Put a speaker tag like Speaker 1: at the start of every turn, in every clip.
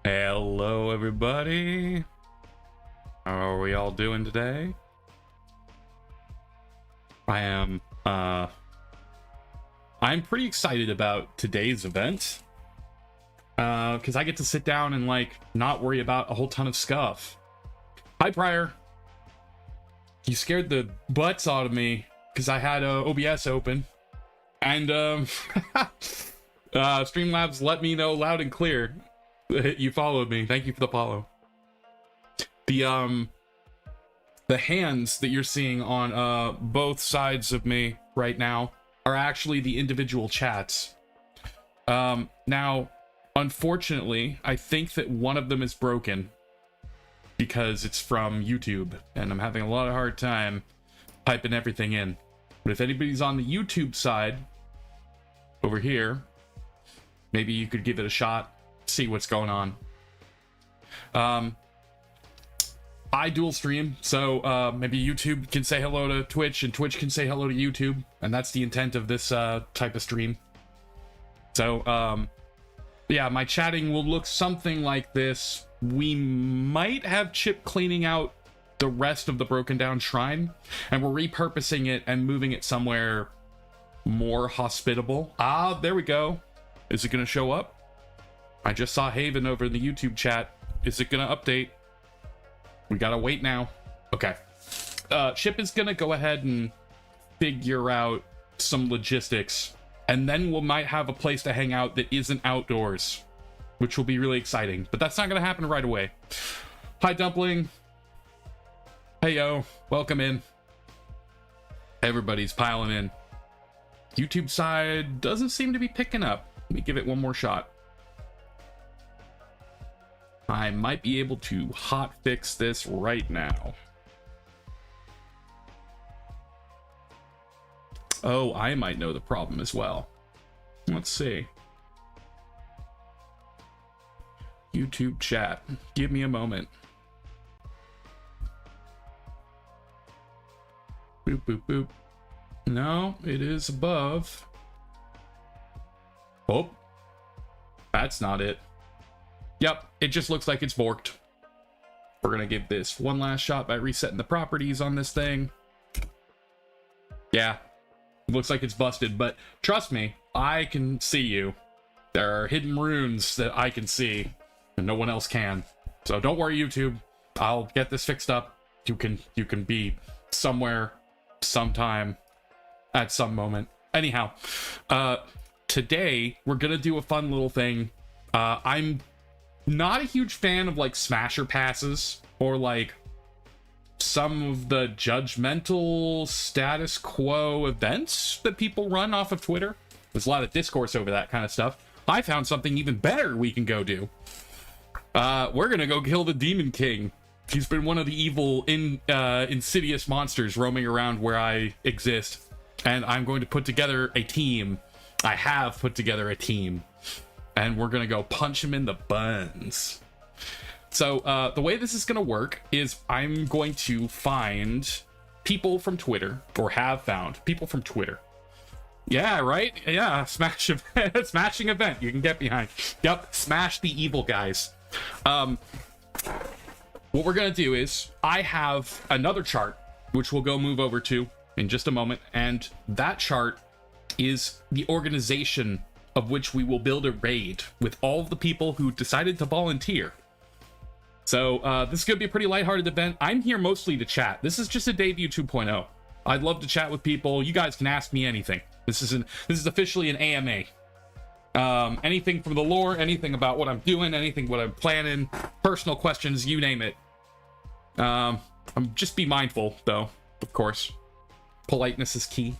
Speaker 1: Hello, everybody. How are we all doing today? I'm pretty excited about today's event. Because I get to sit down and, like, not worry about a whole ton of stuff. Hi, Pryor. You scared the butts out of me because I had OBS open. And, Streamlabs let me know loud and clear that you followed me. Thank you for the follow. The hands that you're seeing on both sides of me right now are actually the individual chats. Now, unfortunately, I think that one of them is broken because it's from YouTube, and I'm having a lot of hard time typing everything in. But if anybody's on the YouTube side over here, maybe you could give it a shot, see what's going on. I dual stream, so maybe YouTube can say hello to Twitch and Twitch can say hello to YouTube, and that's the intent of this type of stream. So yeah, my chatting will look something like this. We might have Chip cleaning out the rest of the broken down shrine, and we're repurposing it and moving it somewhere more hospitable. Ah, there we go. Is it gonna show up? I just saw Haven over in the YouTube chat. Is it gonna update? We gotta wait now. Okay. Chip is gonna go ahead and figure out some logistics, and then we might have a place to hang out that isn't outdoors, which will be really exciting. But that's not gonna happen right away. Hi, Dumpling. Hey, yo. Welcome in. Everybody's piling in. YouTube side doesn't seem to be picking up. Let me give it one more shot. I might be able to hot fix this right now. Oh, I might know the problem as well. Let's see. YouTube chat. Give me a moment. Boop, boop, boop. No, it is above. Oh, that's not it. Yep, it just looks like it's borked. We're gonna give this one last shot by resetting the properties on this thing. Yeah, it looks like it's busted, but trust me, I can see you. There are hidden runes that I can see, and no one else can. So don't worry, YouTube. I'll get this fixed up. You can be somewhere, sometime, at some moment. Anyhow, today we're gonna do a fun little thing. I'm not a huge fan of like smasher passes or like some of the judgmental status quo events that people run off of Twitter. There's a lot of discourse over that kind of stuff. I found something even better we can go do. We're gonna go kill the Demon King. He's been one of the evil insidious monsters roaming around where I exist, and I'm going to put together a team. I have put together a team, and we're gonna go punch him in the buns. So the way this is gonna work is I'm going to find people from Twitter, or have found people from Twitter. Yeah, right? Yeah, smash event, smashing event you can get behind. Yep, smash the evil guys. What we're gonna do is I have another chart, which we'll go move over to in just a moment, and that chart is the organization of which we will build a raid with all of the people who decided to volunteer. So this is going to be a pretty lighthearted event. I'm here mostly to chat. This is just a debut 2.0. I'd love to chat with people. You guys can ask me anything. This is officially an AMA. Anything from the lore, anything about what I'm doing, anything what I'm planning, personal questions, you name it. Just be mindful, though, of course. Politeness is key.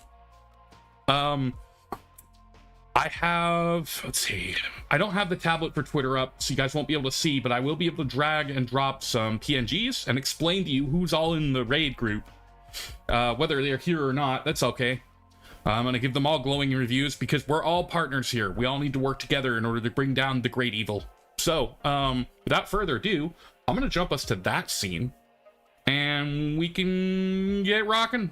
Speaker 1: I have, let's see, I don't have the tablet for Twitter up, so you guys won't be able to see, but I will be able to drag and drop some PNGs and explain to you who's all in the raid group. Whether they're here or not, that's okay. I'm going to give them all glowing reviews because we're all partners here. We all need to work together in order to bring down the great evil. So, without further ado, I'm going to jump us to that scene, and we can get rocking.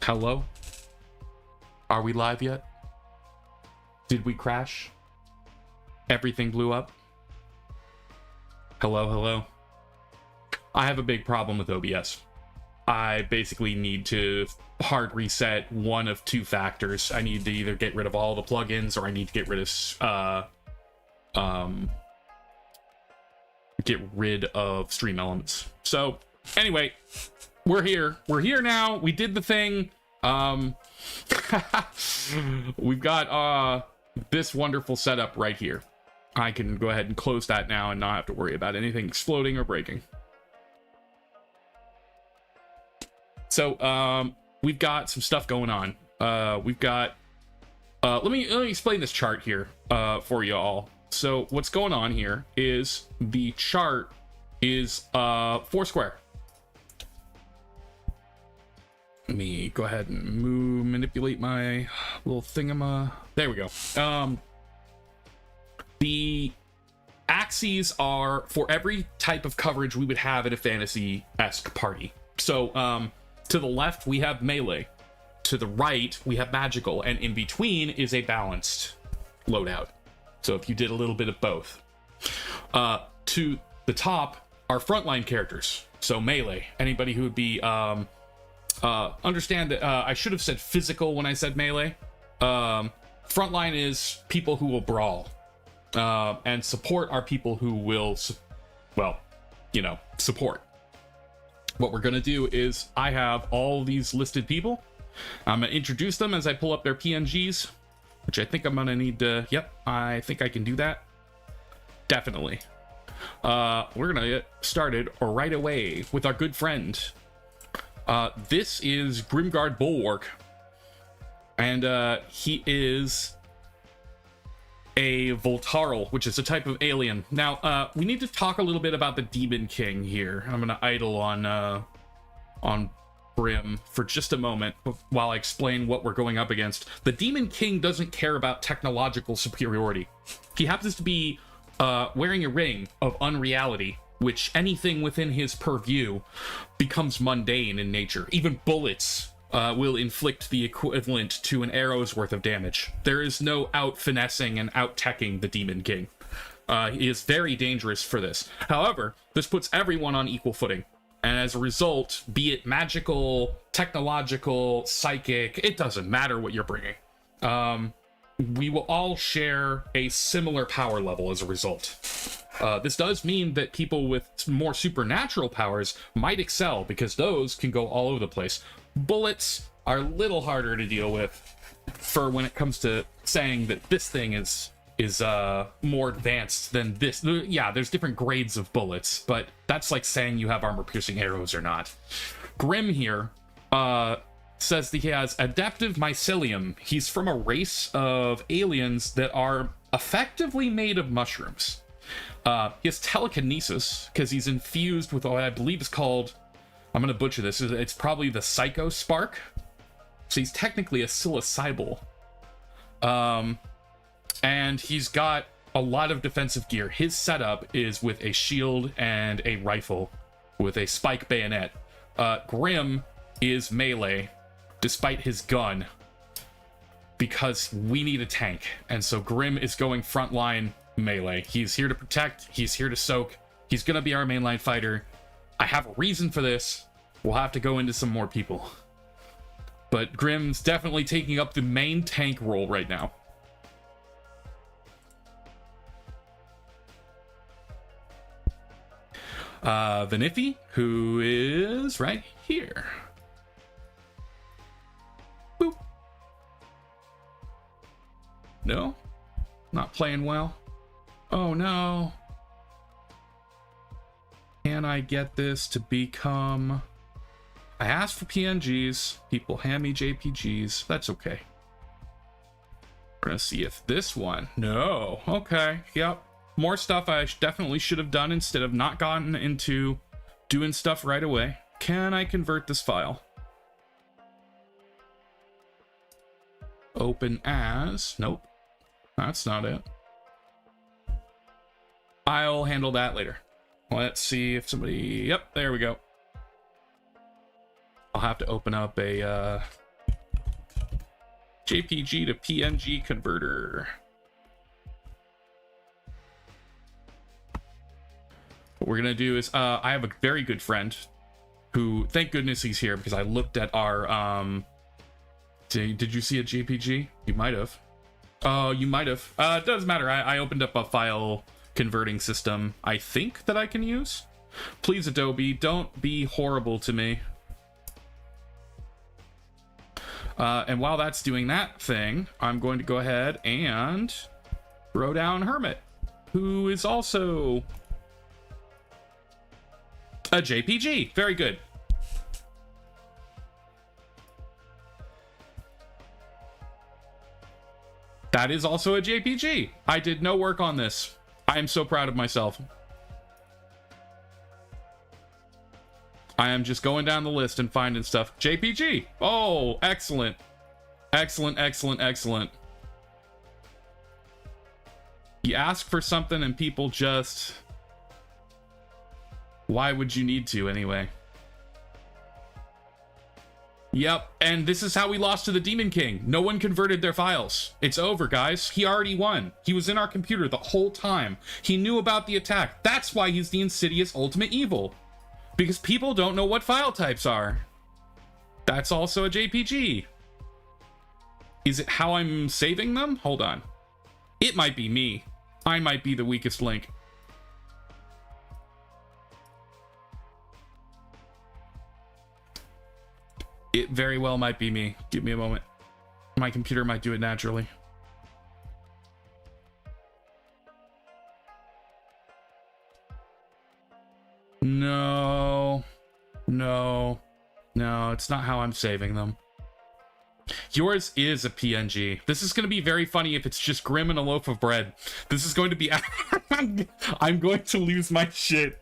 Speaker 1: Hello? Are we live yet? Did we crash? Everything blew up? Hello, hello? I have a big problem with OBS. I basically need to hard reset one of two factors. I need to either get rid of all the plugins, or I need to get rid of Stream Elements. So anyway, we're here now. We did the thing. We've got this wonderful setup right here. I can go ahead and close that now and not have to worry about anything exploding or breaking. So we've got some stuff going on. We've got let me explain this chart here for you all. So what's going on here is the chart is 4 square. Let me go ahead and manipulate my little thingama. There we go. The axes are for every type of coverage we would have at a fantasy-esque party. So to the left we have melee, to the right we have magical, and in between is a balanced loadout. So if you did a little bit of both. To the top are frontline characters, so melee. Anybody who would be understand that I should have said physical when I said melee. Frontline is people who will brawl, and support are people who will, well, you know, support. What we're gonna do is I have all these listed people. I'm gonna introduce them as I pull up their PNGs, which I think I'm gonna need to. Yep, I think I can do that. Definitely. We're gonna get started right away with our good friend. This is Grimguard Bulwark, and he is a Voltaral, which is a type of alien. Now, we need to talk a little bit about the Demon King here. I'm gonna idle on Grim for just a moment while I explain what we're going up against. The Demon King doesn't care about technological superiority. He happens to be wearing a ring of unreality, which anything within his purview becomes mundane in nature. Even bullets will inflict the equivalent to an arrow's worth of damage. There is no out-finessing and out-teching the Demon King. He is very dangerous for this. However, this puts everyone on equal footing. And as a result, be it magical, technological, psychic, it doesn't matter what you're bringing. We will all share a similar power level as a result. This does mean that people with more supernatural powers might excel, because those can go all over the place. Bullets are a little harder to deal with for when it comes to saying that this thing is more advanced than this. Yeah, there's different grades of bullets, but that's like saying you have armor-piercing arrows or not. Grim here says that he has adaptive mycelium. He's from a race of aliens that are effectively made of mushrooms. He has telekinesis because he's infused with what I believe is called, I'm going to butcher this, it's probably the Psycho Spark. So he's technically a psilocybal. And he's got a lot of defensive gear. His setup is with a shield and a rifle with a spike bayonet. Grim is melee, despite his gun, because we need a tank. And so Grim is going frontline melee. He's here to protect, he's here to soak, he's gonna be our mainline fighter. I have a reason for this. We'll have to go into some more people. But Grim's definitely taking up the main tank role right now. Vanifi, who is right here. Boop. No? Not playing well? Oh no. Can I get this to become... I asked for PNGs. People hand me JPGs. That's okay. We're gonna see if this one... No. Okay. Yep. More stuff I definitely should have done instead of not gotten into doing stuff right away. Can I convert this file? Open as... Nope. That's not it. I'll handle that later. Let's see if somebody... Yep, there we go. I'll have to open up a JPG to PNG converter. What we're gonna do is, I have a very good friend who, thank goodness he's here, because I looked at our, did you see a JPG? You might have. Oh, you might have. It doesn't matter. I opened up a file converting system, I think, that I can use. Please, Adobe, don't be horrible to me. And while that's doing that thing, I'm going to go ahead and throw down Hermit, who is also a JPG. Very good. That is also a JPG. I did no work on this. I am so proud of myself. I am just going down the list and finding stuff. JPG. Oh, excellent. Excellent, excellent, excellent. You ask for something and people just... Why would you need to anyway? Yep, and this is how we lost to the Demon King. No one converted their files. It's over, guys. He already won. He was in our computer the whole time. He knew about the attack. That's why he's the insidious ultimate evil. Because people don't know what file types are. That's also a JPG. Is it how I'm saving them? Hold on. It might be me. I might be the weakest link. It very well might be me. Give me a moment. My computer might do it naturally. No. No. No, it's not how I'm saving them. Yours is a PNG. This is going to be very funny if it's just Grim and a loaf of bread. This is going to be... I'm going to lose my shit.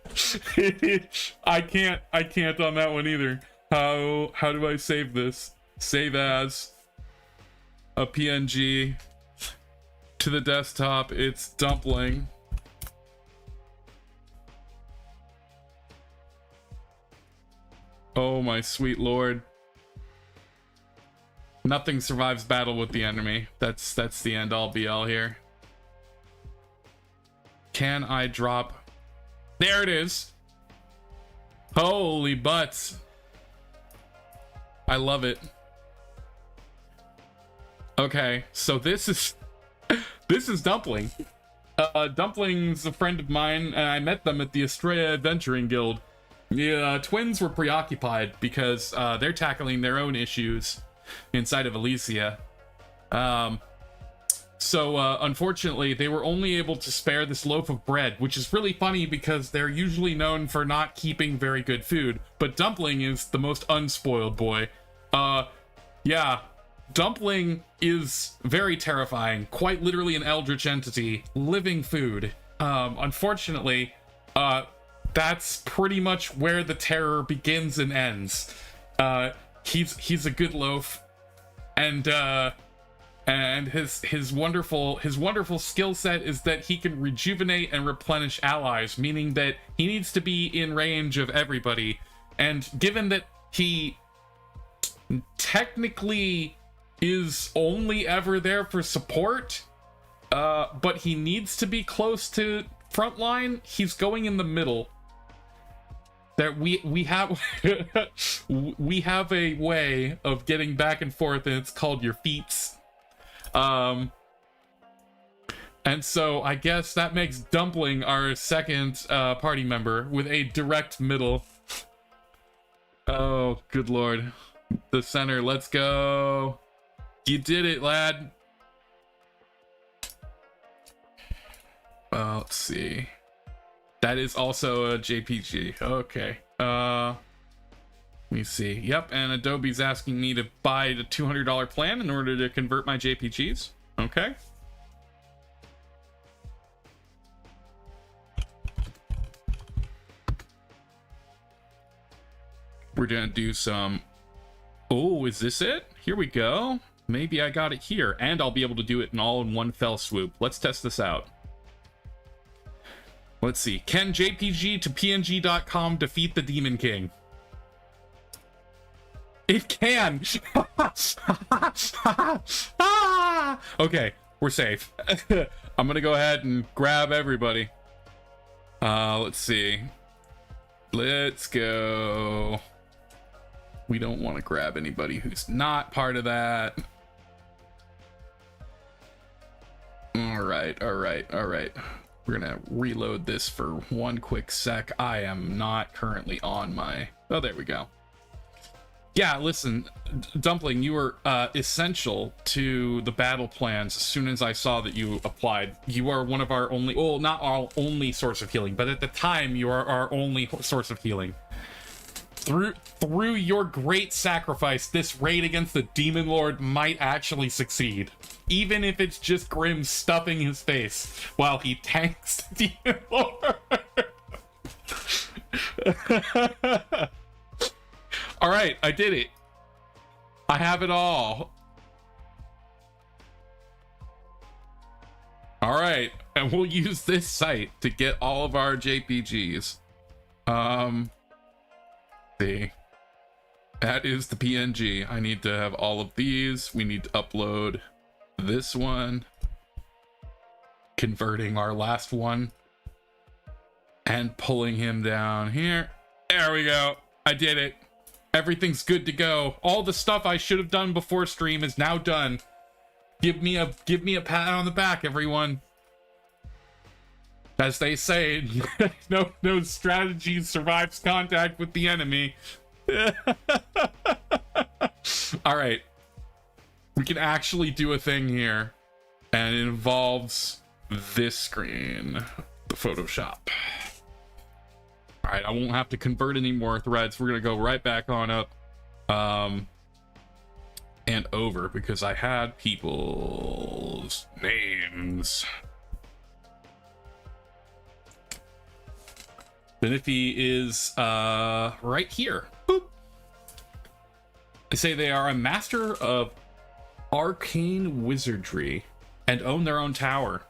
Speaker 1: I can't on that one either. How do I save this? Save as a PNG to the desktop. It's dumpling. Oh my sweet lord. Nothing survives battle with the enemy. That's the end all be all here. Can I drop? There it is. Holy butts. I love it. Okay, so this is Dumpling. Dumpling's a friend of mine, and I met them at the Estrella Adventuring Guild. The twins were preoccupied because they're tackling their own issues inside of Elysia. So unfortunately, they were only able to spare this loaf of bread, which is really funny because they're usually known for not keeping very good food, but Dumpling is the most unspoiled boy. Yeah, Dumpling is very terrifying, quite literally an eldritch entity, living food. Unfortunately, that's pretty much where the terror begins and ends. He's a good loaf, and his wonderful skill set is that he can rejuvenate and replenish allies, meaning that he needs to be in range of everybody. And given that he technically is only ever there for support, but he needs to be close to frontline, he's going in the middle. That we have we have a way of getting back and forth, and it's called your feats. And so I guess that makes Dumpling our second party member with a direct middle. Oh, good lord. The center, let's go. You did it, lad. Let's see. That is also a JPG. Okay. Let me see. Yep, and Adobe's asking me to buy the $200 plan in order to convert my JPGs. Okay. We're gonna do some... Oh, is this it? Here we go. Maybe I got it here, and I'll be able to do it all in one fell swoop. Let's test this out. Let's see. Can JPG to PNG.com defeat the Demon King? It can. Okay, we're safe. I'm gonna go ahead and grab everybody. Let's see. Let's go. We don't want to grab anybody who's not part of that. All right. We're gonna reload this for one quick sec. I am not currently on my... Oh, there we go. Yeah, listen, Dumpling, you were essential to the battle plans as soon as I saw that you applied. You are one of our only... Well, not our only source of healing, but at the time, you are our only source of healing. Through your great sacrifice, this raid against the Demon Lord might actually succeed. Even if it's just Grim stuffing his face while he tanks the Demon Lord. Alright, I did it. I have it all. Alright, and we'll use this site to get all of our JPGs. See. That is the PNG. I need to have all of these. We need to upload this one. Converting our last one. And pulling him down here. There we go. I did it. Everything's good to go. All the stuff I should have done before stream is now done. Give me a pat on the back, everyone. As they say, no strategy survives contact with the enemy. All right. We can actually do a thing here, and it involves this screen, the Photoshop. All right, I won't have to convert any more threads. We're gonna go right back on up and over because I had people's names. Benifi is right here. Boop. They say they are a master of arcane wizardry and own their own tower.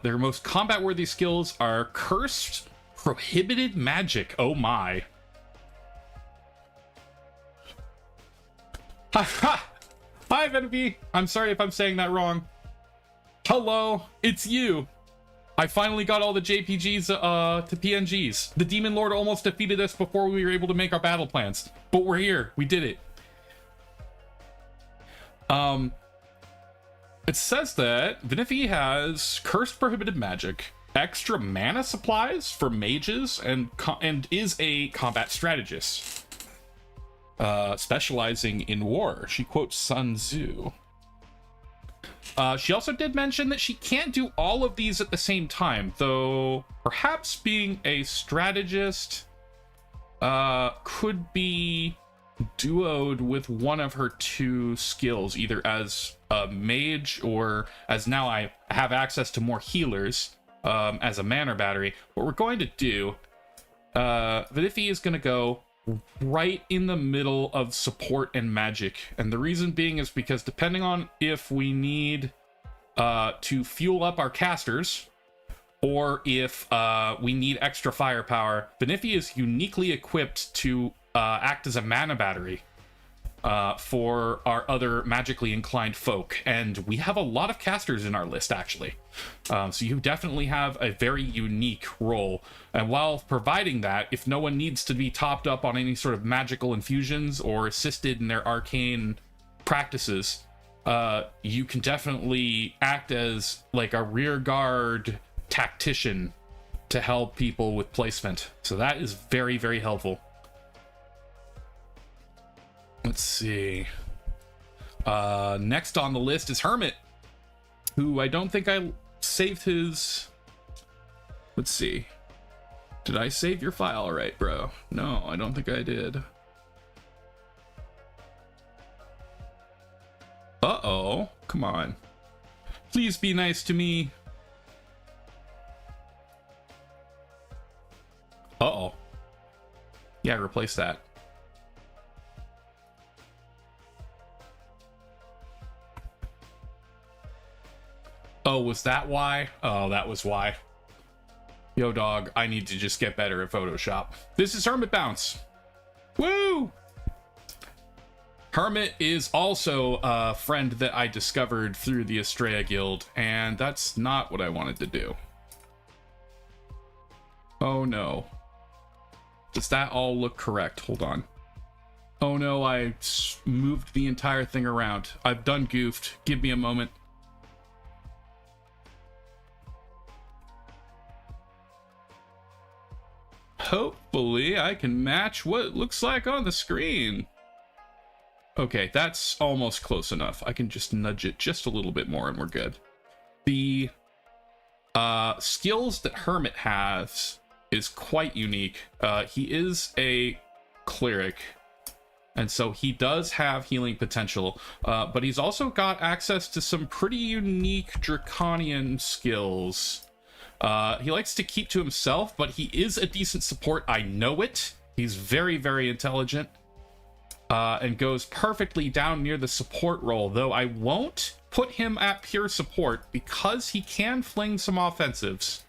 Speaker 1: Their most combat-worthy skills are cursed, prohibited magic. Oh my. Hi, Benifi. I'm sorry if I'm saying that wrong. Hello, it's you. I finally got all the JPGs to PNGs. The Demon Lord almost defeated us before we were able to make our battle plans. But we're here. We did it. It says that Benifi has cursed prohibited magic, extra mana supplies for mages, and is a combat strategist. Specializing in war. She quotes Sun Tzu. She also did mention that she can't do all of these at the same time, though perhaps being a strategist could be duoed with one of her two skills, either as a mage or as now I have access to more healers as a mana battery. What we're going to do, Benifi is going to go right in the middle of support and magic, and the reason being is because depending on if we need to fuel up our casters or if we need extra firepower, Benifi is uniquely equipped to act as a mana battery for our other magically inclined folk, and we have a lot of casters in our list actually, so you definitely have a very unique role. And while providing that, if no one needs to be topped up on any sort of magical infusions or assisted in their arcane practices, you can definitely act as like a rear guard tactician to help people with placement, so that is very, very helpful. Let's see. Next on the list is Hermit, who I don't think I saved his... Let's see. Did I save your file right, bro? No, I don't think I did. Uh-oh. Come on. Please be nice to me. Uh-oh. Yeah, replace that. Oh, was that why? Oh, that was why. Yo, dog, I need to just get better at Photoshop. This is Hermit Bounce. Woo! Hermit is also a friend that I discovered through the Estrella Guild, and that's not what I wanted to do. Oh no. Does that all look correct? Hold on. Oh no, I moved the entire thing around. I've done goofed. Give me a moment. Hopefully I can match what it looks like on the screen. Okay, that's almost close enough. I can just nudge it just a little bit more and we're good. The skills that Hermit has is quite unique. He is a cleric, and so he does have healing potential, but he's also got access to some pretty unique draconian skills. He likes to keep to himself, but he is a decent support. I know it. He's very, very intelligent. And goes perfectly down near the support role, though I won't put him at pure support because he can fling some offensives.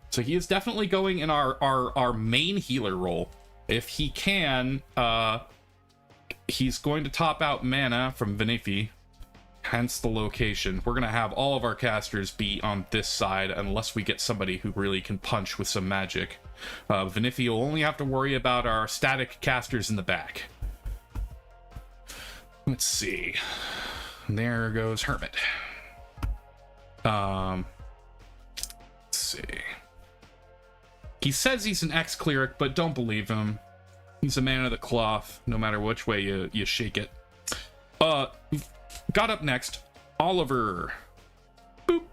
Speaker 1: So he is definitely going in our main healer role. If he can, he's going to top out mana from Vinifi, hence the location. We're going to have all of our casters be on this side unless we get somebody who really can punch with some magic. Vinifi will only have to worry about our static casters in the back. Let's see. There goes Hermit. Let's see. He says he's an ex-cleric, but don't believe him. He's a man of the cloth, no matter which way you shake it. Got up next, Oliver. Boop.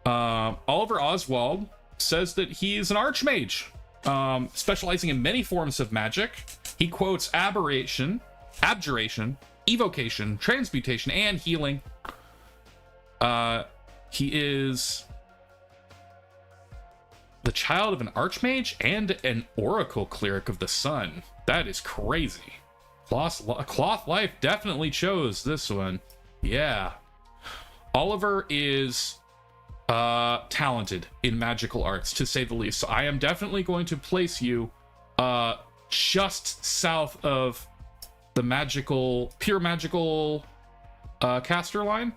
Speaker 1: Oliver Oswald says that he's an archmage, specializing in many forms of magic. He quotes abjuration, evocation, transmutation, and healing. He is the child of an archmage and an oracle cleric of the sun. That is crazy. Cloth Life definitely chose this one. Yeah. Oliver is talented in magical arts, to say the least. So I am definitely going to place you just south of the pure magical caster line,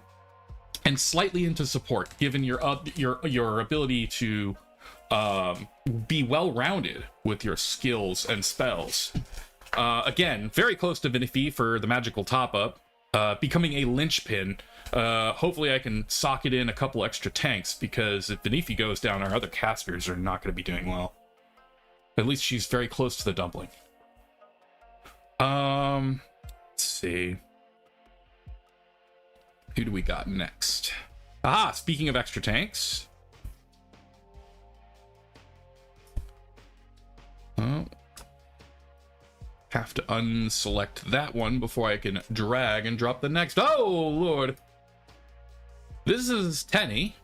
Speaker 1: and slightly into support, given your ability to be well-rounded with your skills and spells. Again, very close to Vinifi for the magical top-up, becoming a linchpin. Hopefully I can socket in a couple extra tanks, because if Vinifi goes down, our other casters are not going to be doing well. At least she's very close to the dumpling. Let's see. Who do we got next? Ah, speaking of extra tanks. Oh. Have to unselect that one before I can drag and drop the next. Oh, Lord. This is Tenny.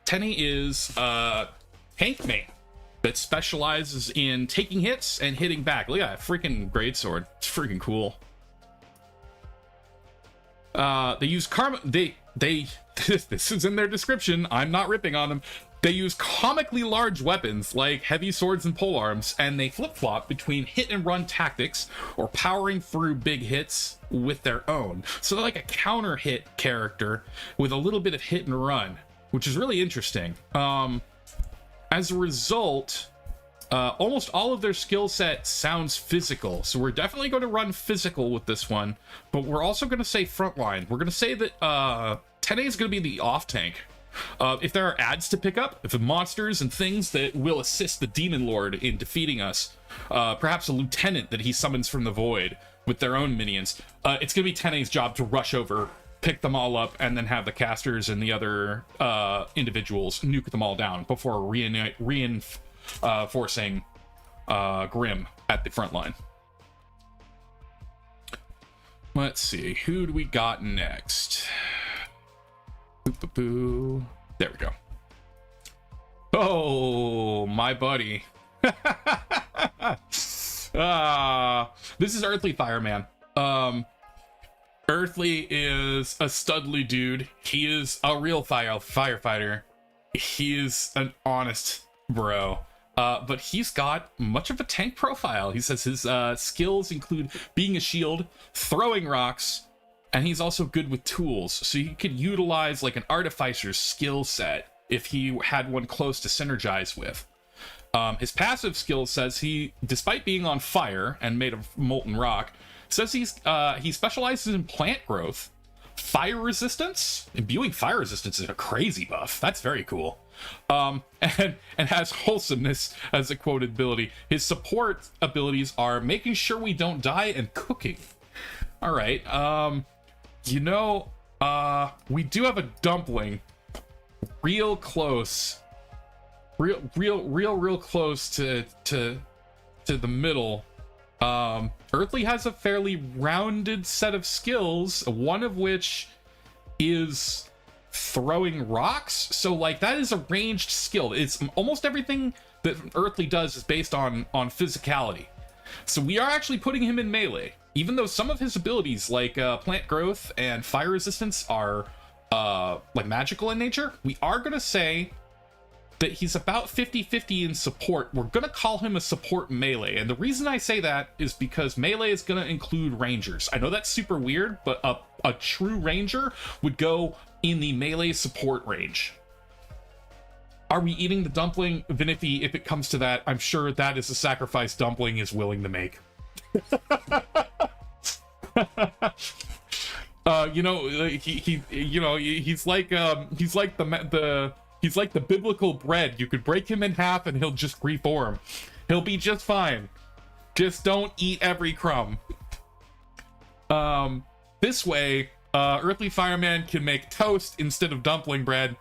Speaker 1: Tenny is a tank main that specializes in taking hits and hitting back. Look at that freaking greatsword. It's freaking cool. They use karma. They this is in their description. I'm not ripping on them. They use comically large weapons like heavy swords and polearms, and they flip-flop between hit and run tactics or powering through big hits with their own. So they're like a counter hit character with a little bit of hit and run, which is really interesting. As a result, almost all of their skill set sounds physical. So we're definitely going to run physical with this one, but we're also going to say frontline. We're going to say that Tene is going to be the off tank. If there are ads to pick up, if monsters and things that will assist the Demon Lord in defeating us, perhaps a lieutenant that he summons from the void with their own minions, it's going to be Tene's job to rush over, pick them all up, and then have the casters and the other individuals nuke them all down before reinforcing Grim at the front line. Let's see, who do we got next? Boo. There we go. Oh, my buddy. This is Earthly Fireman. Earthly is a studly dude. He is a real firefighter. He is an honest bro. but he's got much of a tank profile. He says his skills include being a shield, throwing rocks, and he's also good with tools. So he could utilize like an artificer's skill set if he had one close to synergize with. His passive skill says he, despite being on fire and made of molten rock, says he specializes in plant growth, fire resistance. Imbuing fire resistance is a crazy buff. That's very cool. And has wholesomeness as a quoted ability. His support abilities are making sure we don't die and cooking. All right. We do have a dumpling real close. Real close to the middle. Earthly has a fairly rounded set of skills, one of which is throwing rocks. So like that is a ranged skill. It's almost everything that Earthly does is based on physicality. So we are actually putting him in melee, even though some of his abilities like plant growth and fire resistance are like magical in nature. We are gonna say that he's about 50-50 in support. We're gonna call him a support melee, and the reason I say that is because melee is gonna include rangers. I know that's super weird, but a true ranger would go in the melee support range. Are we eating the dumpling, Vinifi? If it comes to that, I'm sure that is a sacrifice Dumpling is willing to make. He's like the biblical bread. You could break him in half and he'll just reform. He'll be just fine. Just don't eat every crumb. This way, Earthly Fireman can make toast instead of dumpling bread.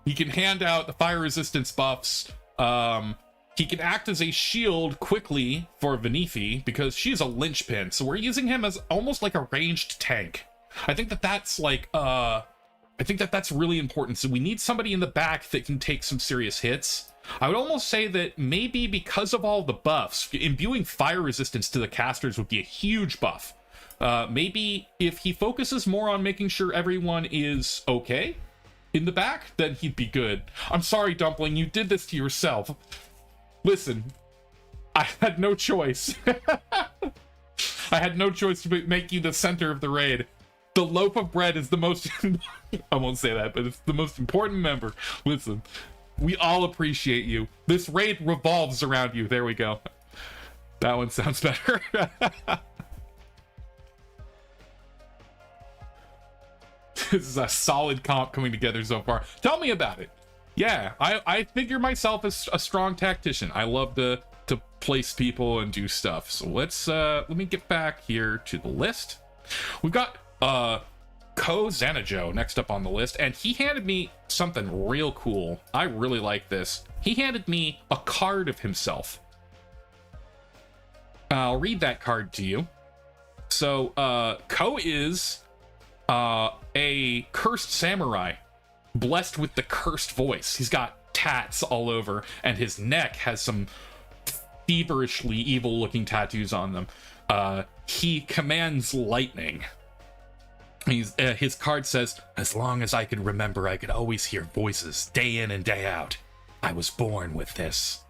Speaker 1: He can hand out the fire resistance buffs. He can act as a shield quickly for Vinifi because she's a linchpin. So we're using him as almost like a ranged tank. I think that's really important. So we need somebody in the back that can take some serious hits. I would almost say that maybe because of all the buffs, imbuing fire resistance to the casters would be a huge buff. Maybe if he focuses more on making sure everyone is okay in the back, then he'd be good. I'm sorry, Dumpling, you did this to yourself. Listen, I had no choice. I had no choice to make you the center of the raid. The loaf of bread is the most I won't say that, but it's the most important member. Listen, we all appreciate you. This raid revolves around you. There we go. That one sounds better. This is a solid comp coming together so far. Tell me about it. Yeah, I figure myself as a strong tactician. I love to place people and do stuff. So let me get back here to the list. We've got Ko Xanajo next up on the list, and he handed me something real cool. I really like this. He handed me a card of himself. I'll read that card to you. So Ko is a cursed samurai, blessed with the cursed voice. He's got tats all over, and his neck has some feverishly evil looking tattoos on them. He commands lightning. His card says, as long as I can remember, I could always hear voices day in and day out. I was born with this.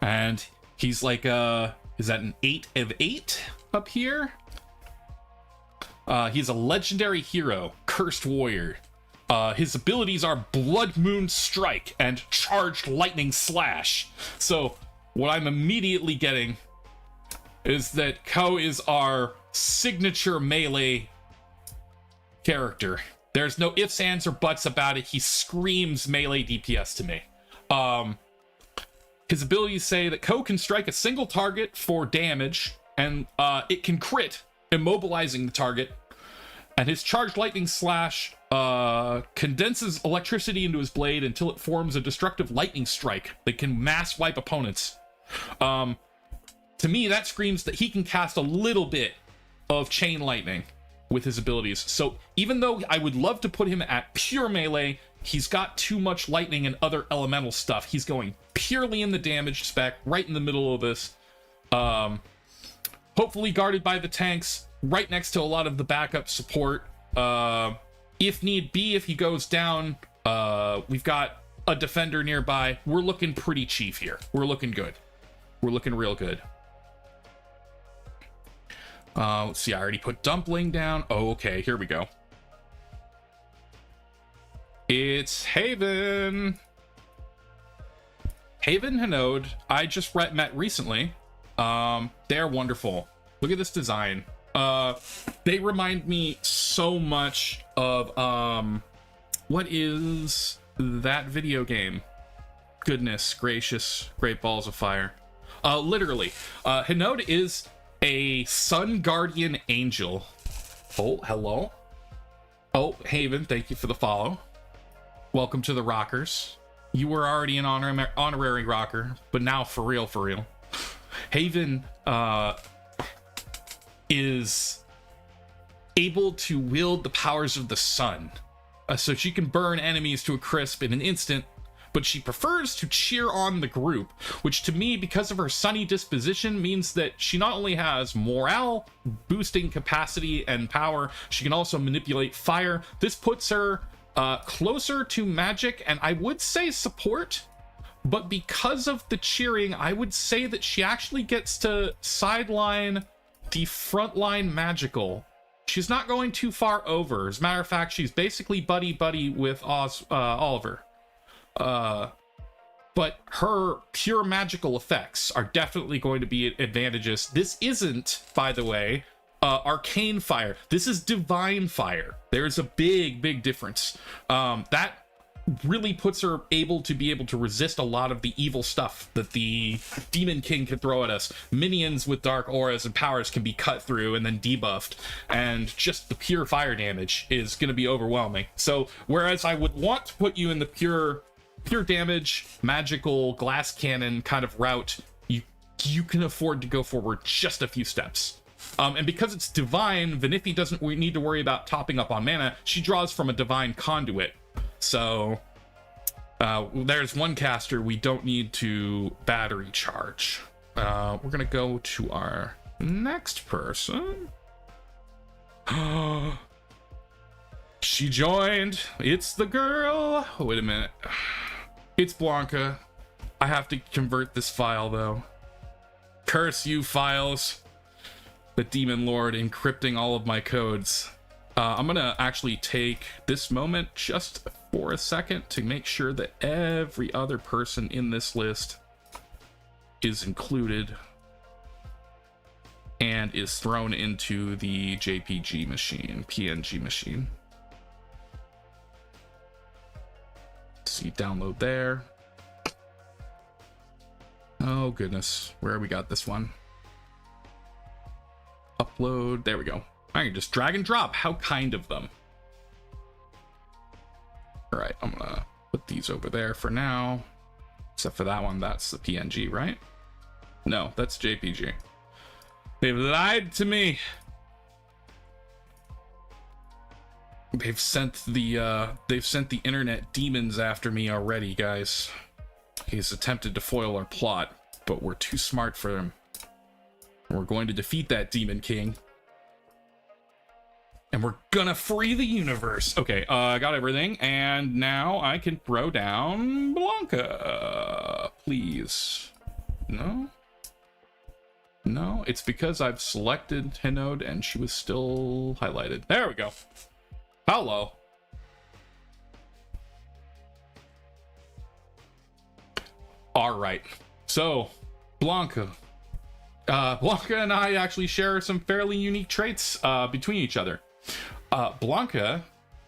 Speaker 1: And he's like, is that an 8 of 8 up here? He's a legendary hero, cursed warrior. His abilities are Blood Moon Strike and Charged Lightning Slash. So what I'm immediately getting is that Ko is our signature melee character. There's no ifs, ands, or buts about it. He screams melee DPS to me. His abilities say that Ko can strike a single target for damage, and it can crit, immobilizing the target. And his Charged Lightning Slash condenses electricity into his blade until it forms a destructive lightning strike that can mass wipe opponents. To me, that screams that he can cast a little bit of chain lightning with his abilities. So even though I would love to put him at pure melee, he's got too much lightning and other elemental stuff. He's going purely in the damage spec, right in the middle of this. Hopefully guarded by the tanks, right next to a lot of the backup support. If need be, if he goes down, we've got a defender nearby. We're looking pretty chief here. We're looking good. We're looking real good. Let's see, I already put Dumpling down. Oh, okay, here we go. It's Haven. Haven Hinode, I just met recently. They're wonderful. Look at this design. They remind me so much of, what is that video game? Goodness gracious, Great Balls of Fire. Literally, Hinode is a sun guardian angel. Oh, hello. Oh, Haven, thank you for the follow. Welcome to the Rockers. You were already an honorary rocker, but now for real. Haven is able to wield the powers of the sun. So she can burn enemies to a crisp in an instant, but she prefers to cheer on the group, which to me, because of her sunny disposition, means that she not only has morale boosting capacity and power, she can also manipulate fire. This puts her closer to magic, and I would say support, but because of the cheering, I would say that she actually gets to sideline the frontline magical. She's not going too far over. As a matter of fact, she's basically buddy with Oliver. But her pure magical effects are definitely going to be advantageous. This isn't, by the way, arcane fire. This is divine fire. There's a big difference. That really puts her able to resist a lot of the evil stuff that the Demon King can throw at us. Minions with dark auras and powers can be cut through and then debuffed, and just the pure fire damage is going to be overwhelming. So whereas I would want to put you in the pure damage, magical glass cannon kind of route, you can afford to go forward just a few steps. And because it's divine, Vinifi doesn't need to worry about topping up on mana. She draws from a divine conduit. So there's one caster we don't need to battery charge. We're gonna go to our next person. She joined. It's the girl. Oh, wait a minute. It's Blanca. I have to convert this file though. Curse you, files. The Demon Lord encrypting all of my codes. I'm gonna actually take this moment just for a second to make sure that every other person in this list is included and is thrown into the JPG machine, PNG machine. See, download there. Oh goodness, where we got this one? Upload, there we go. I can just drag and drop. How kind of them. All right, I'm gonna put these over there for now. Except for that one, that's the PNG, right? No, that's JPG. They've lied to me. They've sent the internet demons after me already, guys. He's attempted to foil our plot, but we're too smart for him. We're going to defeat that Demon King. And we're gonna free the universe. Okay, I got everything, and now I can throw down Blanca. Please. No? No, it's because I've selected Hinode and she was still highlighted. There we go. Hello. All right. So, Blanca. Blanca and I actually share some fairly unique traits between each other. Blanca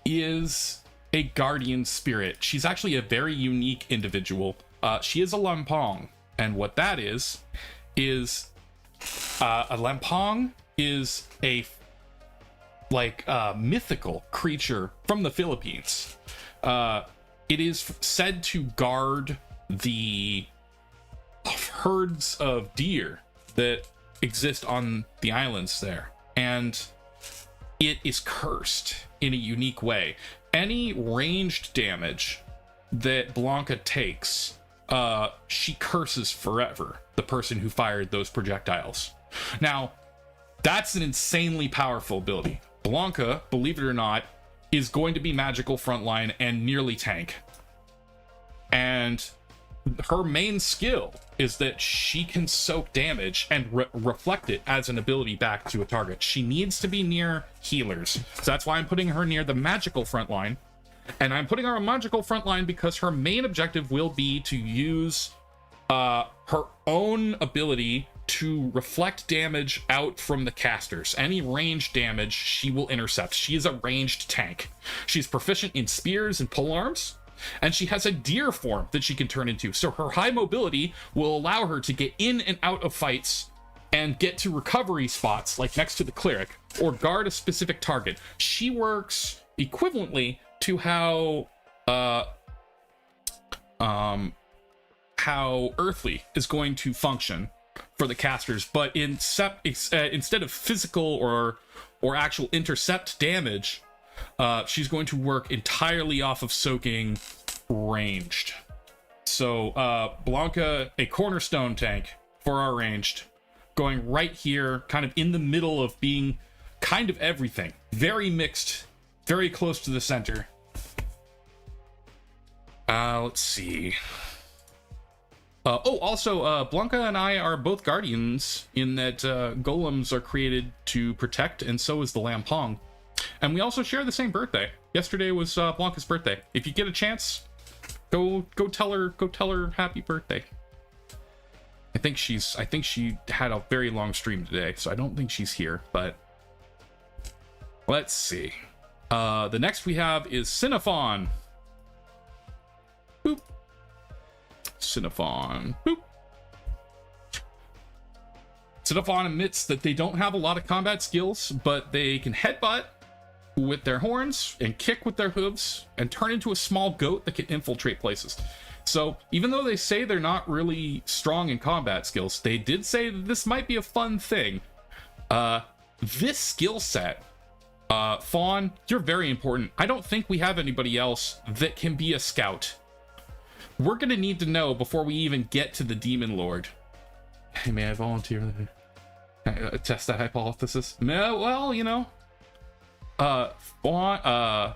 Speaker 1: is a guardian spirit. She's actually a very unique individual. She is a Lampong, and what that is a Lampong is a mythical creature from the Philippines. It is said to guard the herds of deer that exist on the islands there, and it is cursed in a unique way. Any ranged damage that Blanca takes, she curses forever the person who fired those projectiles. Now, that's an insanely powerful ability. Blanca, believe it or not, is going to be magical frontline and nearly tank. And her main skill is that she can soak damage and reflect it as an ability back to a target. She needs to be near healers. So that's why I'm putting her near the magical front line. And I'm putting her on magical front line because her main objective will be to use her own ability to reflect damage out from the casters. Any ranged damage she will intercept. She is a ranged tank. She's proficient in spears and polearms, and she has a deer form that she can turn into. So her high mobility will allow her to get in and out of fights and get to recovery spots like next to the cleric or guard a specific target. She works equivalently to how Earthly is going to function for the casters, but instead of physical or actual intercept damage, she's going to work entirely off of soaking ranged. So Blanca, a cornerstone tank for our ranged, going right here, kind of in the middle of being kind of everything. Very mixed, very close to the center. Let's see. Also, Blanca and I are both guardians in that golems are created to protect, and so is the Lampong. And we also share the same birthday. Yesterday was Blanca's birthday. If you get a chance, go tell her happy birthday. I think she had a very long stream today, so I don't think she's here, but let's see. The next we have is Cinephon. Boop. Cinephon. Boop. Cinephon admits that they don't have a lot of combat skills, but they can headbutt with their horns and kick with their hooves and turn into a small goat that can infiltrate places. So even though they say they're not really strong in combat skills, they did say that this might be a fun thing. This skill set, Fawn, you're very important. I don't think we have anybody else that can be a scout. We're gonna need to know before we even get to the Demon Lord. Hey, may I volunteer? Test that hypothesis? No, well, you know. Fawn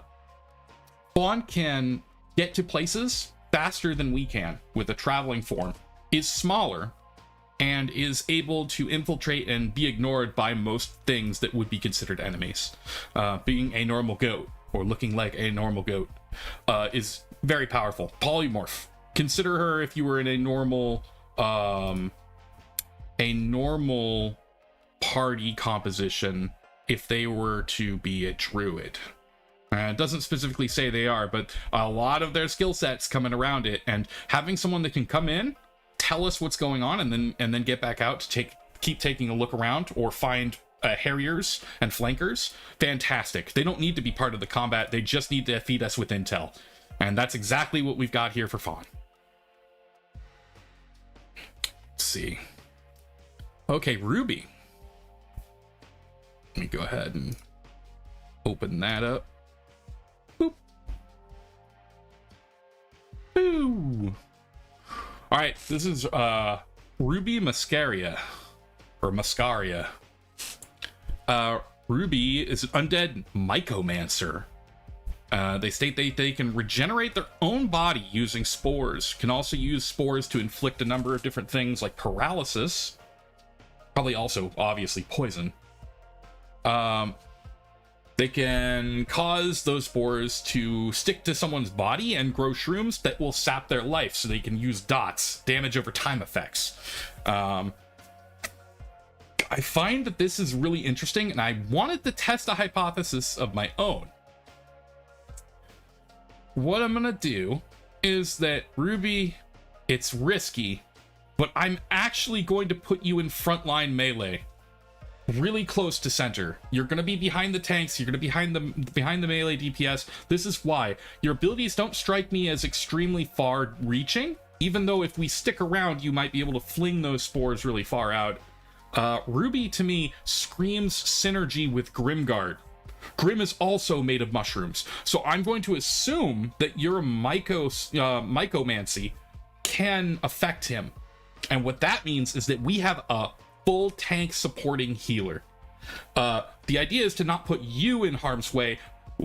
Speaker 1: can get to places faster than we can with a traveling form, is smaller, and is able to infiltrate and be ignored by most things that would be considered enemies. Being a normal goat, or looking like a normal goat, is very powerful. Polymorph. Consider her if you were in a normal party composition if they were to be a druid. It doesn't specifically say they are, but a lot of their skill sets coming around it, and having someone that can come in, tell us what's going on, and then get back out to keep taking a look around or find harriers and flankers. Fantastic. They don't need to be part of the combat. They just need to feed us with intel, and that's exactly what we've got here for Fawn. Let's see. Okay, Ruby. Let me go ahead and open that up. Boop. Boo. All right, this is Ruby Mascaria, or Mascaria. Ruby is an undead mycomancer. They state they can regenerate their own body using spores. Can also use spores to inflict a number of different things like paralysis. Probably also, obviously, poison. They can cause those spores to stick to someone's body and grow shrooms that will sap their life, so they can use dots, damage over time effects. I find that this is really interesting, and I wanted to test a hypothesis of my own. What I'm gonna do is that, Ruby, it's risky, but I'm actually going to put you in frontline melee. Really close to center. You're going to be behind the tanks. You're going to be behind the melee DPS. This is why. Your abilities don't strike me as extremely far reaching, even though if we stick around, you might be able to fling those spores really far out. Ruby, to me, screams synergy with Grimguard. Grim is also made of mushrooms, so I'm going to assume that your mycomancy can affect him. And what that means is that we have a full tank supporting healer. The idea is to not put you in harm's way,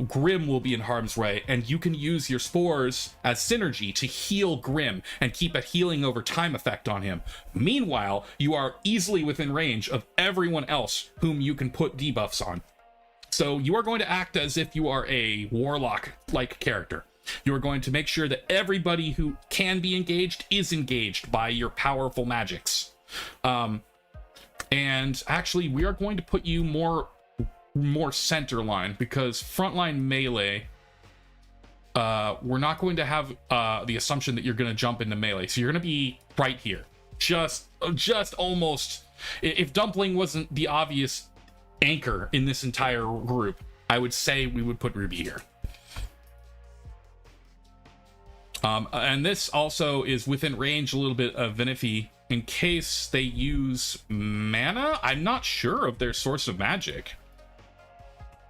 Speaker 1: Grim will be in harm's way, and you can use your spores as synergy to heal Grim and keep a healing over time effect on him. Meanwhile, you are easily within range of everyone else whom you can put debuffs on. So you are going to act as if you are a warlock-like character. You are going to make sure that everybody who can be engaged is engaged by your powerful magics. And actually, we are going to put you more center line, because frontline melee, we're not going to have the assumption that you're going to jump into melee. So you're going to be right here. Just almost. If Dumpling wasn't the obvious anchor in this entire group, I would say we would put Ruby here. And this also is within range a little bit of Vinifi in case they use mana. I'm not sure of their source of magic.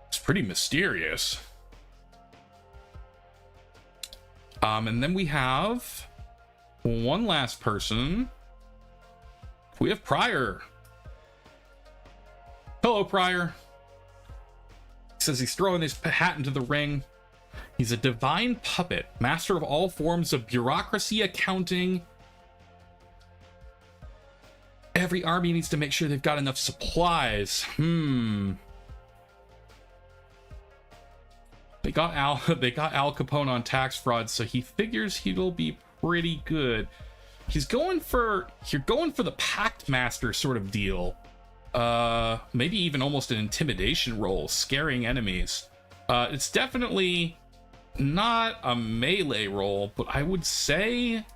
Speaker 1: It's pretty mysterious. And then we have one last person. We have Prior. Hello, Prior. He says he's throwing his hat into the ring. He's a divine puppet, master of all forms of bureaucracy, accounting. Every army needs to make sure they've got enough supplies. They got Al Capone on tax fraud, so he figures he'll be pretty good. You're going for the Pact Master sort of deal. Maybe even almost an intimidation role, scaring enemies. It's definitely not a melee role, but I would say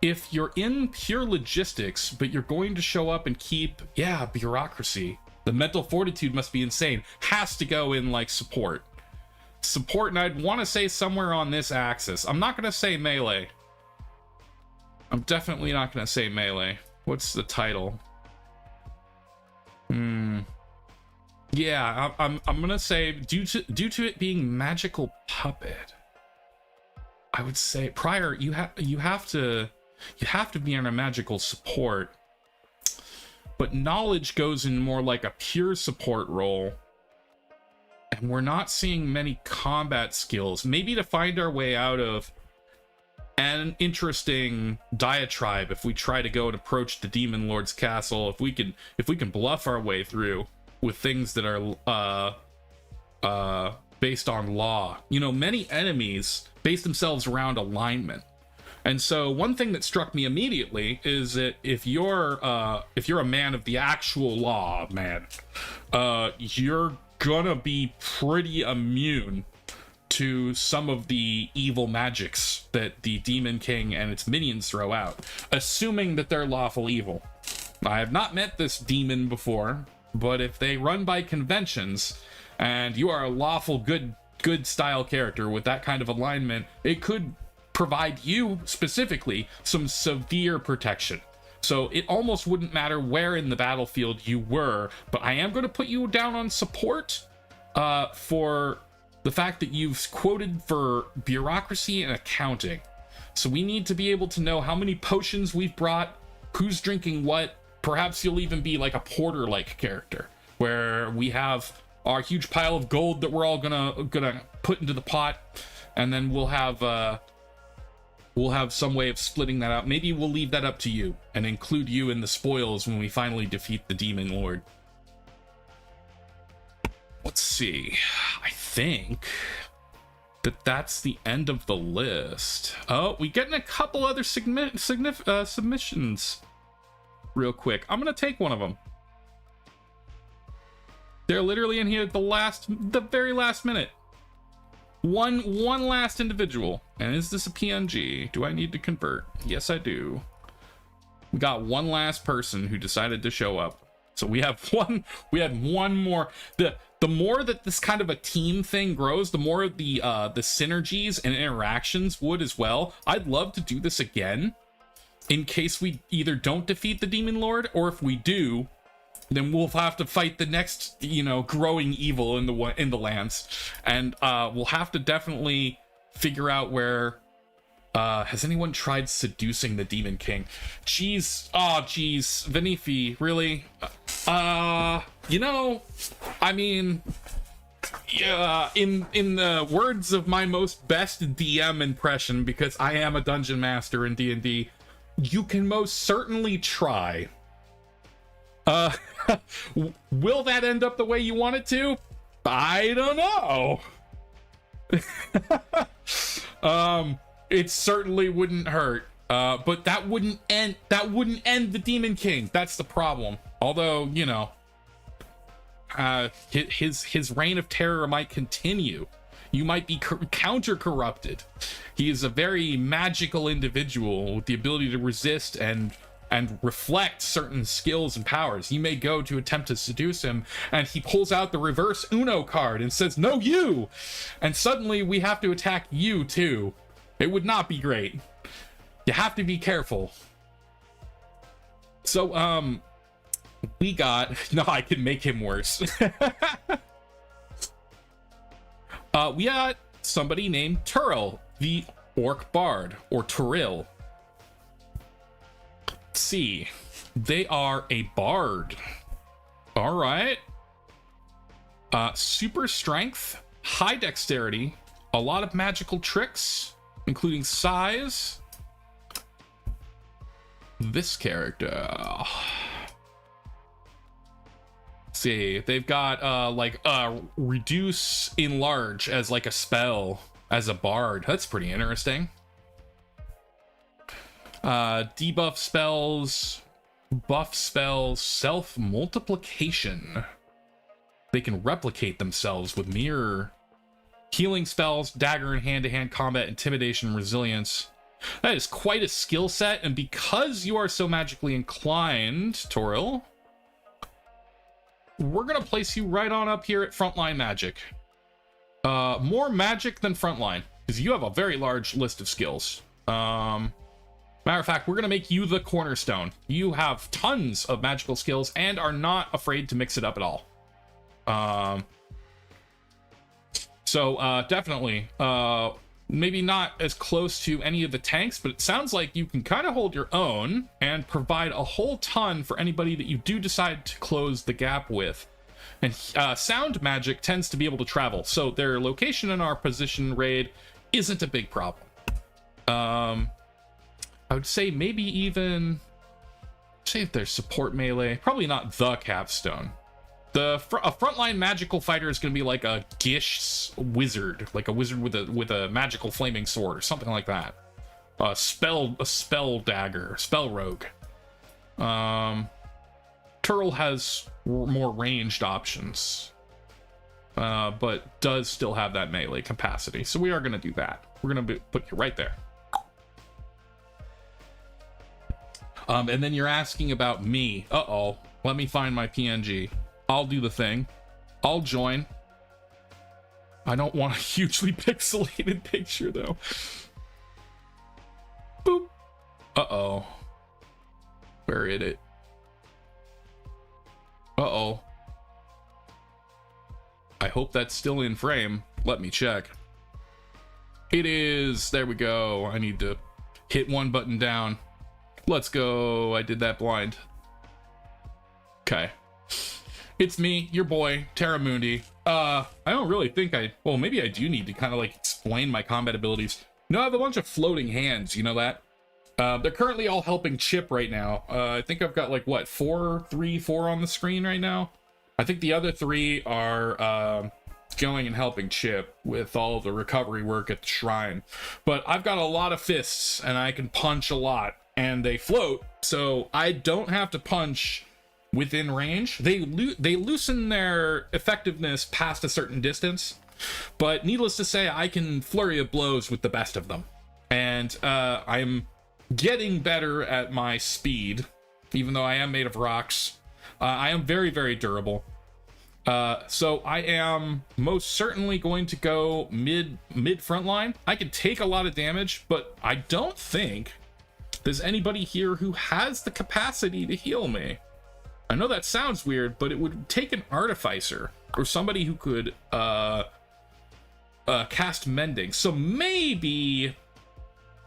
Speaker 1: if you're in pure logistics, but you're going to show up and keep, bureaucracy. The mental fortitude must be insane. Has to go in like support. And I'd want to say somewhere on this axis. I'm not going to say melee. I'm definitely not going to say melee. What's the title? Yeah, I'm gonna say due to it being magical puppet, I would say Prior, you have to be on a magical support, but knowledge goes in more like a pure support role, and we're not seeing many combat skills. Maybe to find our way out of an interesting diatribe, if we try to go and approach the Demon Lord's castle, if we can bluff our way through with things that are based on law. You know, many enemies base themselves around alignment. And so one thing that struck me immediately is that if you're a man of the actual law, man, you're gonna be pretty immune to some of the evil magics that the Demon King and its minions throw out, assuming that they're lawful evil. I have not met this demon before, but if they run by conventions and you are a lawful good style character with that kind of alignment, it could provide you specifically some severe protection. So it almost wouldn't matter where in the battlefield you were, but I am going to put you down on support for the fact that you've quoted for bureaucracy and accounting. So we need to be able to know how many potions we've brought, who's drinking what. Perhaps you'll even be like a porter-like character, where we have our huge pile of gold that we're all gonna put into the pot, and then we'll have some way of splitting that out. Maybe we'll leave that up to you and include you in the spoils when we finally defeat the Demon Lord. Let's see. I think that's the end of the list. Oh, we getting a couple other submissions real quick. I'm gonna take one of them. They're literally in here at the very last minute. One last individual. And is this a PNG? Do I need to convert? Yes, I do. We got one last person who decided to show up. So we have one more. The more that this kind of a team thing grows, the more the synergies and interactions would as well. I'd love to do this again in case we either don't defeat the Demon Lord, or if we do, then we'll have to fight the next, growing evil in the lands, and we'll have to definitely figure out where. Has anyone tried seducing the Demon King? Vinifi, really? I mean, Yeah, in the words of my most best DM impression, because I am a dungeon master in D&D, you can most certainly try. Will that end up the way you want it to? I don't know. It certainly wouldn't hurt. But that wouldn't end the Demon King. That's the problem. Although, you know, his reign of terror might continue. You might be counter corrupted. He is a very magical individual with the ability to resist and reflect certain skills and powers. You may go to attempt to seduce him, and he pulls out the reverse Uno card and says, "No, you!" And suddenly we have to attack you too. It would not be great. You have to be careful. So, we got... No, I can make him worse. We got somebody named Turil, the Orc Bard, or Turil. Let's see. They are a bard. All right. Super strength, high dexterity, a lot of magical tricks, including size. This character... see, they've got reduce enlarge as like a spell as a bard. That's pretty interesting. Debuff spells, buff spells, self multiplication. They can replicate themselves with mirror. Healing spells, dagger and hand-to-hand combat, intimidation, resilience. That is quite a skill set, and because you are so magically inclined, Turil, we're gonna place you right on up here at frontline magic. More magic than frontline, because you have a very large list of skills. Matter of fact, we're gonna make you the cornerstone. You have tons of magical skills and are not afraid to mix it up at all. So definitely, maybe not as close to any of the tanks, but it sounds like you can kind of hold your own and provide a whole ton for anybody that you do decide to close the gap with. And sound magic tends to be able to travel, so their location in our position raid isn't a big problem. I would say maybe even... say if there's support melee, probably not the capstone. A frontline magical fighter is going to be like a Gish wizard, like a wizard with a magical flaming sword or something like that. A spell dagger, spell rogue. Turil has more ranged options, but does still have that melee capacity. So we are going to do that. We're going to put you right there. And then you're asking about me. Uh-oh. Let me find my PNG. I'll do the thing. I'll join. I don't want a hugely pixelated picture, though. Boop. Uh-oh. Where is it? Uh-oh. I hope that's still in frame. Let me check. It is. There we go. I need to hit one button down. Let's go. I did that blind. Okay. It's me, your boy, Terramundi. I don't really think well, maybe I do need to kind of like explain my combat abilities. No, I have a bunch of floating hands, you know that? They're currently all helping Chip right now. I think I've got like, what, 4 on the screen right now? I think the other 3 are going and helping Chip with all the recovery work at the shrine. But I've got a lot of fists, and I can punch a lot, and they float, so I don't have to punch within range. They loosen their effectiveness past a certain distance, but needless to say, I can flurry of blows with the best of them. And I'm getting better at my speed, even though I am made of rocks. I am very, very durable. So I am most certainly going to go mid front line. I can take a lot of damage, but I don't think there's anybody here who has the capacity to heal me. I know that sounds weird, but it would take an artificer or somebody who could cast mending. So maybe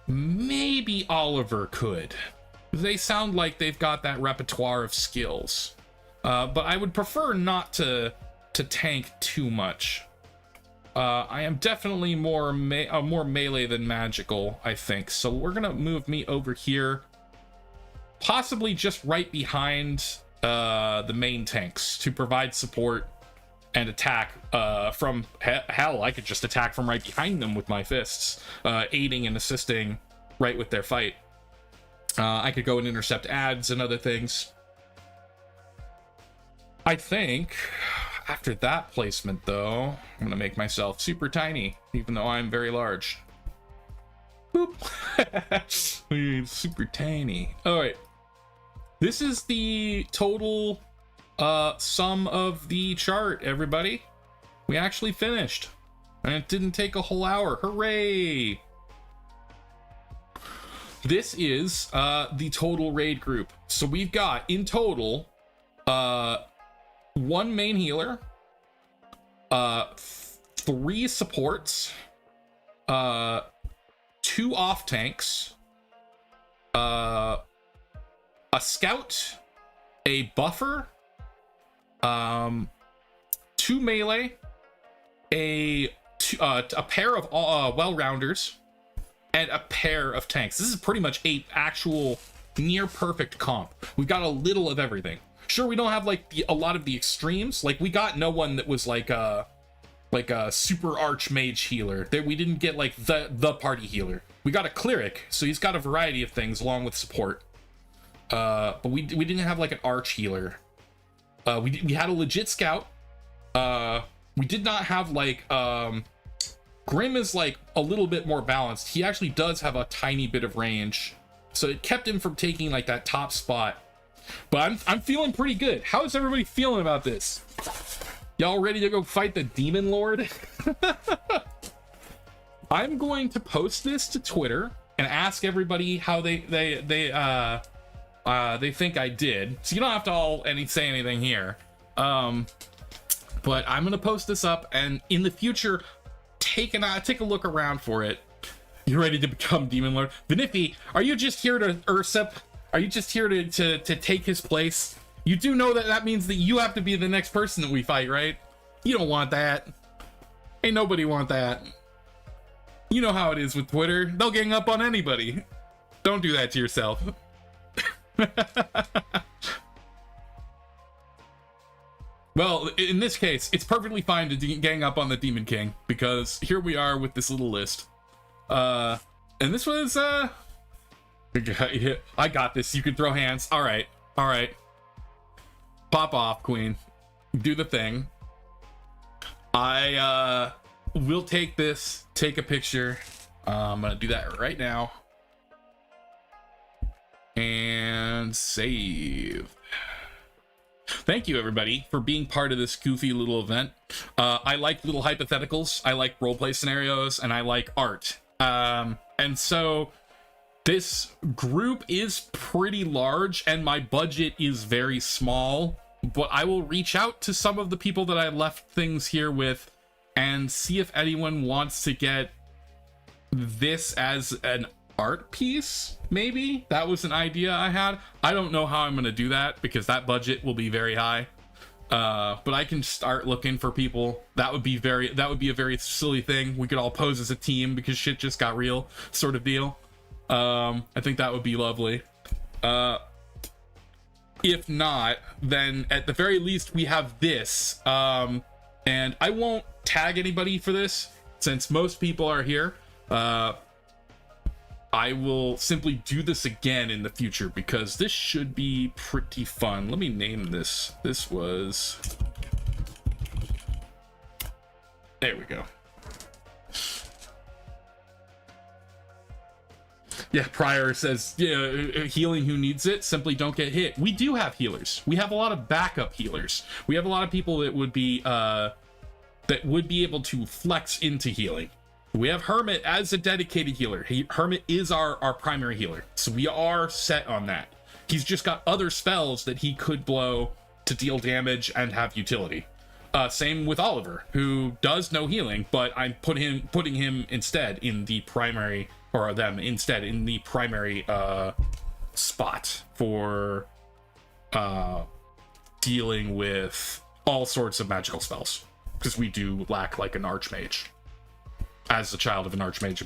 Speaker 1: Oliver could. They sound like they've got that repertoire of skills. But I would prefer not to tank too much. I am definitely more melee than magical, I think. So we're gonna move me over here, possibly just right behind the main tanks to provide support and attack from hell. I could just attack from right behind them with my fists, aiding and assisting right with their fight. I could go and intercept ads and other things. I think after that placement, though, I'm gonna make myself super tiny, even though I'm very large. Boop. Super tiny. All right. This is the total sum of the chart, everybody. We actually finished, and it didn't take a whole hour. Hooray! This is the total raid group. So we've got in total 1 main healer, 3 supports, 2 off tanks, a scout, a buffer, 2 melee, a pair of well-rounders, and a pair of tanks. This is pretty much a actual near perfect comp. We got a little of everything. Sure, we don't have like a lot of the extremes. Like we got no one that was like a super archmage healer. We didn't get like the party healer. We got a cleric, so he's got a variety of things along with support. But we didn't have like an arch healer. We had a legit scout. We did not have like Grim is like a little bit more balanced. He actually does have a tiny bit of range, so it kept him from taking like that top spot. But I'm feeling pretty good. How is everybody feeling about this? Y'all ready to go fight the Demon Lord? I'm going to post this to Twitter and ask everybody how they think I did. So you don't have to all say anything here. But I'm gonna post this up, and in the future, take a look around for it. You ready to become Demon Lord? Vinifi, are you just here to Ursip? Are you just here to take his place? You do know that means that you have to be the next person that we fight, right? You don't want that. Ain't nobody want that. You know how it is with Twitter. They'll gang up on anybody. Don't do that to yourself. Well, in this case, it's perfectly fine to gang up on the Demon King, because here we are with this little list. And this was, I got this. You can throw hands. All right. All right. Pop off, Queen. Do the thing. I will take this, take a picture. I'm gonna do that right now. And save. Thank you, everybody, for being part of this goofy little event. I like little hypotheticals, I like roleplay scenarios, and I like art. And so this group is pretty large, and my budget is very small, but I will reach out to some of the people that I left things here with and see if anyone wants to get this as an art piece. Maybe that was an idea I had. I don't know how I'm gonna do that because that budget will be very high, but I can start looking for people. That would be a very silly thing. We could all pose as a team because shit just got real, sort of deal. I think that would be lovely. If not, then at the very least we have this, and I won't tag anybody for this since most people are here. I will simply do this again in the future because this should be pretty fun. Let me name this. This was... There we go. Yeah, Pryor says, yeah, healing who needs it, simply don't get hit. We do have healers. We have a lot of backup healers. We have a lot of people that would be able to flex into healing. We have Hermit as a dedicated healer. Hermit is our primary healer, so we are set on that. He's just got other spells that he could blow to deal damage and have utility. Same with Oliver, who does no healing, but I'm putting him instead in the primary, or them instead in the primary spot for dealing with all sorts of magical spells. because we do lack like an archmage. As the child of an archmage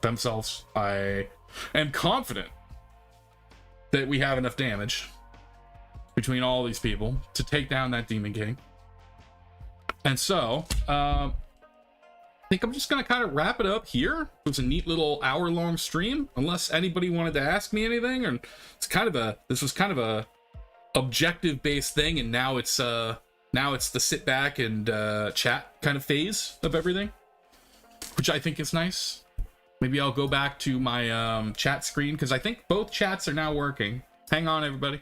Speaker 1: themselves, I am confident that we have enough damage between all these people to take down that Demon King. And so, I think I'm just gonna kind of wrap it up here. It was a neat little hour-long stream, unless anybody wanted to ask me anything. And this was kind of a objective-based thing, and now it's the sit back and chat kind of phase of everything, which I think is nice. Maybe I'll go back to my chat screen, because I think both chats are now working. Hang on, everybody.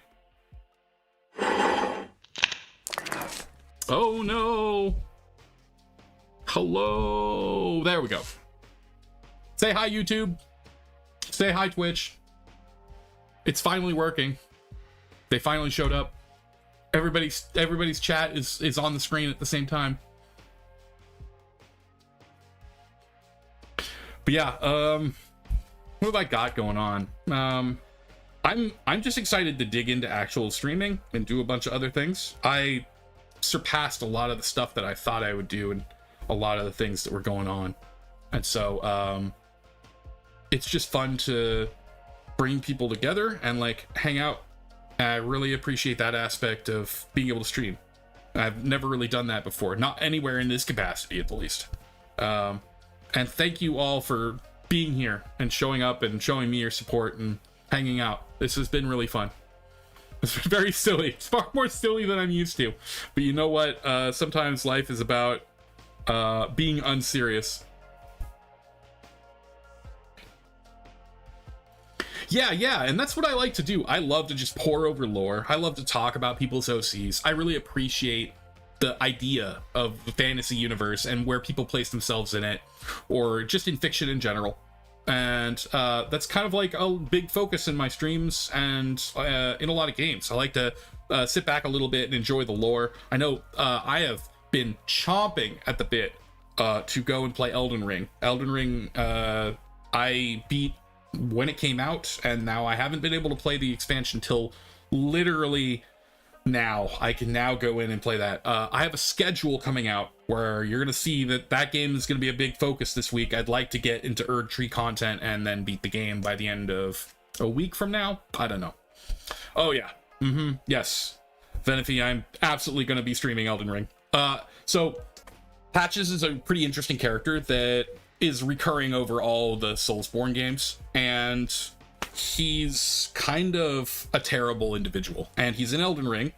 Speaker 1: Oh no! Hello! There we go. Say hi, YouTube. Say hi, Twitch. It's finally working. They finally showed up. Everybody's chat is on the screen at the same time. But yeah, what have I got going on? I'm just excited to dig into actual streaming and do a bunch of other things. I surpassed a lot of the stuff that I thought I would do and a lot of the things that were going on. And so it's just fun to bring people together and like hang out. I really appreciate that aspect of being able to stream. I've never really done that before, not anywhere in this capacity at the least. And thank you all for being here and showing up and showing me your support and hanging out. This has been really fun. It's been very silly. It's far more silly than I'm used to. But you know what? Sometimes life is about being unserious. Yeah, and that's what I like to do. I love to just pour over lore. I love to talk about people's OCs. I really appreciate the idea of the fantasy universe and where people place themselves in it, or just in fiction in general. And that's kind of like a big focus in my streams and in a lot of games. I like to sit back a little bit and enjoy the lore. I know I have been chomping at the bit to go and play Elden Ring. Elden Ring, I beat when it came out, and now I haven't been able to play the expansion till literally now. I can now go in and play that. I have a schedule coming out where you're gonna see that game is gonna be a big focus this week. I'd like to get into Erd Tree content and then beat the game by the end of a week from now. I don't know. Oh yeah, yes, Venify, I'm absolutely gonna be streaming Elden Ring. So Patches is a pretty interesting character that is recurring over all the Soulsborne games, and he's kind of a terrible individual, and he's in Elden Ring,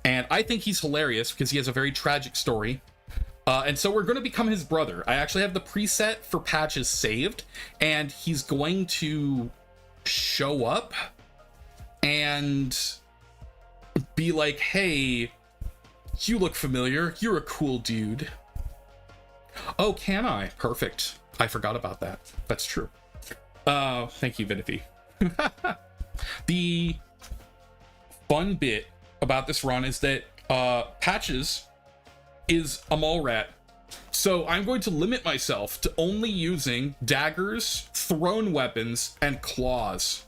Speaker 1: and I think he's hilarious because he has a very tragic story. And so we're going to become his brother. I actually have the preset for Patches saved, and he's going to show up and be like, hey, you look familiar. You're a cool dude. Oh, can I? Perfect. I forgot about that. That's true. Thank you, Vinity. The fun bit about this run is that Patches is a mole rat. So I'm going to limit myself to only using daggers, thrown weapons, and claws.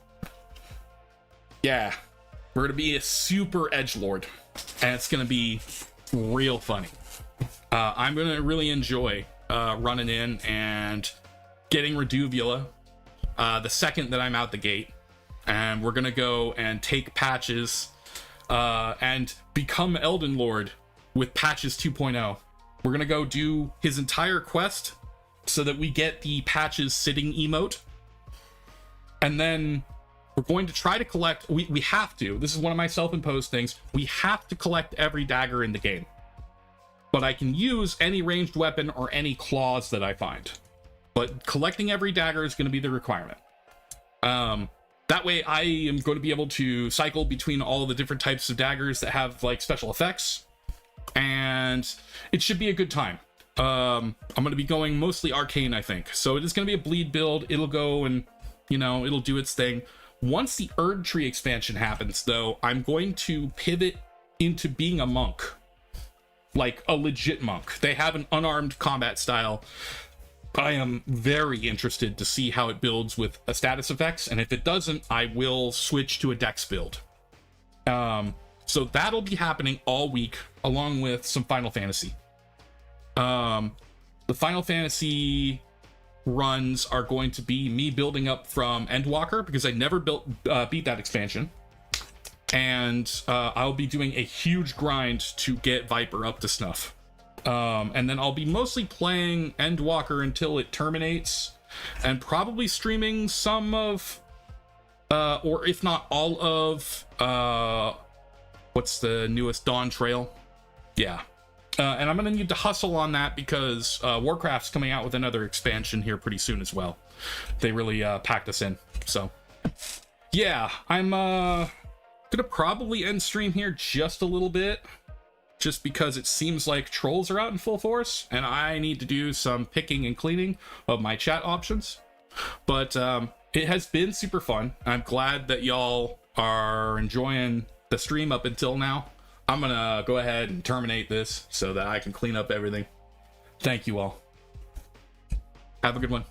Speaker 1: Yeah. We're going to be a super edgelord, and it's going to be real funny. I'm going to really enjoy running in and getting Reduvula the second that I'm out the gate, and we're gonna go and take Patches and become Elden Lord with Patches 2.0. We're gonna go do his entire quest so that we get the Patches sitting emote, and then we're going to try to collect, we have to, this is one of my self-imposed things, we have to collect every dagger in the game. But I can use any ranged weapon or any claws that I find. But collecting every dagger is going to be the requirement. That way I am going to be able to cycle between all the different types of daggers that have like special effects. And it should be a good time. I'm going to be going mostly arcane, I think. So it is going to be a bleed build. It'll go and, it'll do its thing. Once the Erd Tree expansion happens, though, I'm going to pivot into being a monk. Like a legit monk. They have an unarmed combat style. I am very interested to see how it builds with a status effects, and if it doesn't, I will switch to a dex build. So that'll be happening all week, along with some Final Fantasy. The Final Fantasy runs are going to be me building up from Endwalker, because I never beat that expansion. And I'll be doing a huge grind to get Viper up to snuff. And then I'll be mostly playing Endwalker until it terminates, and probably streaming some of, or if not all of, what's the newest Dawn Trail? Yeah. And I'm going to need to hustle on that because Warcraft's coming out with another expansion here pretty soon as well. They really packed us in. So, yeah, I'm going to probably end stream here just a little bit, just because it seems like trolls are out in full force, and I need to do some picking and cleaning of my chat options. But it has been super fun. I'm glad that y'all are enjoying the stream up until now. I'm gonna go ahead and terminate this so that I can clean up everything. Thank you all. Have a good one.